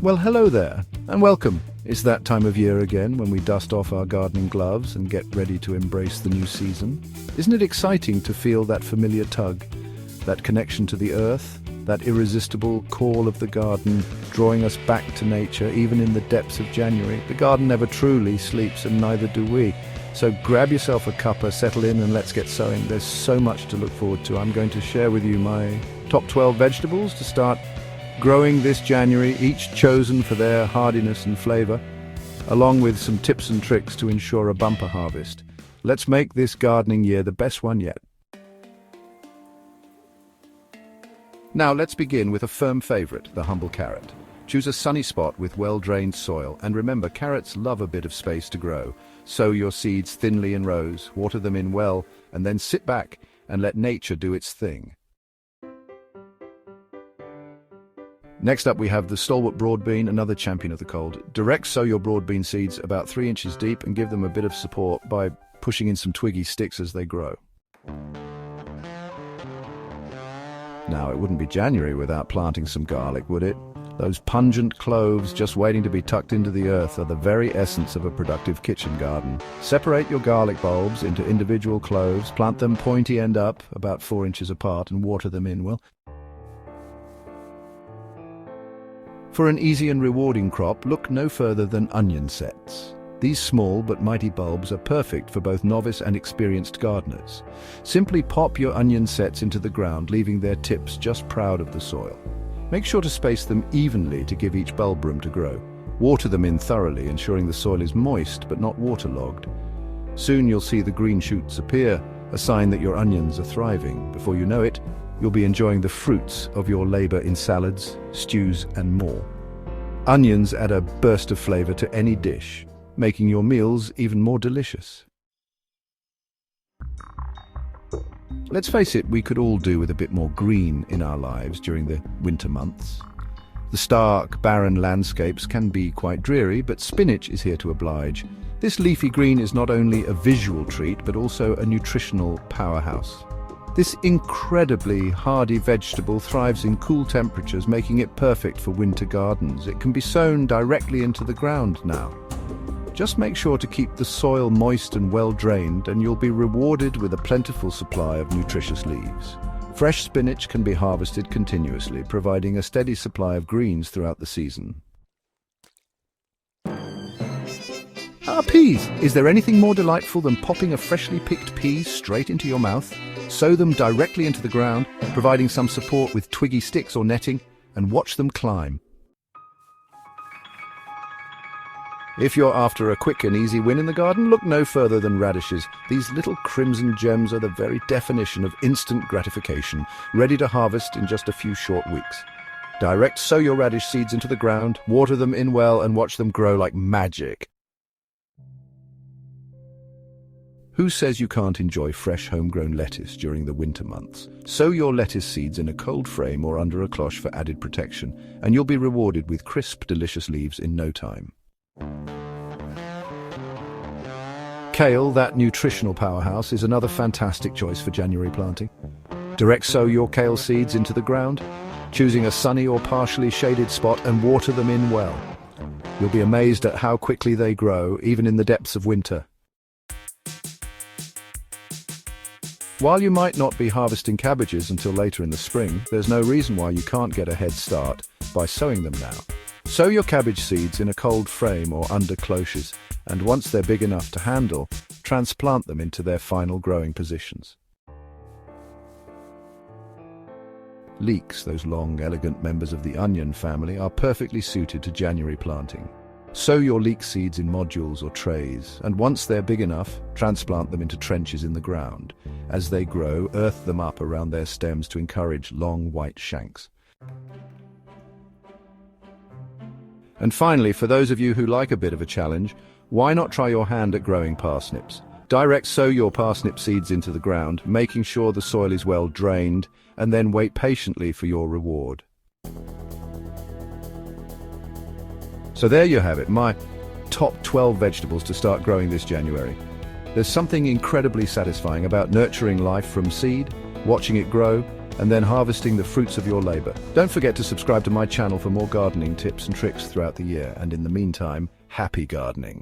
Well, hello there, and welcome. It's that time of year again when we dust off our gardening gloves and get ready to embrace the new season. Isn't it exciting to feel that familiar tug, that connection to the earth, that irresistible call of the garden, drawing us back to nature even in the depths of January? The garden never truly sleeps, and neither do we. So grab yourself a cuppa, settle in, and let's get sowing. There's so much to look forward to. I'm going to share with you my top 12 vegetables to start growing this January, each chosen for their hardiness and flavor, along with some tips and tricks to ensure a bumper harvest. Let's make this gardening year the best one yet. Now let's begin with a firm favorite, the humble carrot. Choose a sunny spot with well-drained soil, and remember, carrots love a bit of space to grow. Sow your seeds thinly in rows, water them in well, and then sit back and let nature do its thing. Next up we have the stalwart broad bean, another champion of the cold. Direct sow your broad bean seeds about 3 inches deep and give them a bit of support by pushing in some twiggy sticks as they grow. Now, it wouldn't be January without planting some garlic, would it? Those pungent cloves just waiting to be tucked into the earth are the very essence of a productive kitchen garden. Separate your garlic bulbs into individual cloves, plant them pointy end up, about 4 inches apart, and water them in well. For an easy and rewarding crop, look no further than onion sets. These small but mighty bulbs are perfect for both novice and experienced gardeners. Simply pop your onion sets into the ground, leaving their tips just proud of the soil. Make sure to space them evenly to give each bulb room to grow. Water them in thoroughly, ensuring the soil is moist but not waterlogged. Soon you'll see the green shoots appear, a sign that your onions are thriving. Before you know it, you'll be enjoying the fruits of your labor in salads, stews, and more. Onions add a burst of flavor to any dish, making your meals even more delicious. Let's face it, we could all do with a bit more green in our lives during the winter months. The stark, barren landscapes can be quite dreary, but spinach is here to oblige. This leafy green is not only a visual treat, but also a nutritional powerhouse. This incredibly hardy vegetable thrives in cool temperatures, making it perfect for winter gardens. It can be sown directly into the ground now. Just make sure to keep the soil moist and well drained, and you'll be rewarded with a plentiful supply of nutritious leaves. Fresh spinach can be harvested continuously, providing a steady supply of greens throughout the season. Peas! Is there anything more delightful than popping a freshly picked pea straight into your mouth? Sow them directly into the ground, providing some support with twiggy sticks or netting, and watch them climb. If you're after a quick and easy win in the garden, look no further than radishes. These little crimson gems are the very definition of instant gratification, ready to harvest in just a few short weeks. Direct sow your radish seeds into the ground, water them in well, and watch them grow like magic. Who says you can't enjoy fresh homegrown lettuce during the winter months? Sow your lettuce seeds in a cold frame or under a cloche for added protection, and you'll be rewarded with crisp, delicious leaves in no time. Kale, that nutritional powerhouse, is another fantastic choice for January planting. Direct sow your kale seeds into the ground, choosing a sunny or partially shaded spot, and water them in well. You'll be amazed at how quickly they grow, even in the depths of winter. While you might not be harvesting cabbages until later in the spring, there's no reason why you can't get a head start by sowing them now. Sow your cabbage seeds in a cold frame or under cloches, and once they're big enough to handle, transplant them into their final growing positions. Leeks, those long, elegant members of the onion family, are perfectly suited to January planting. Sow your leek seeds in modules or trays, and once they're big enough, transplant them into trenches in the ground. As they grow, earth them up around their stems to encourage long white shanks. And finally, for those of you who like a bit of a challenge, why not try your hand at growing parsnips? Direct sow your parsnip seeds into the ground, making sure the soil is well drained, and then wait patiently for your reward. So there you have it, my top 12 vegetables to start growing this January. There's something incredibly satisfying about nurturing life from seed, watching it grow, and then harvesting the fruits of your labor. Don't forget to subscribe to my channel for more gardening tips and tricks throughout the year, and in the meantime, happy gardening.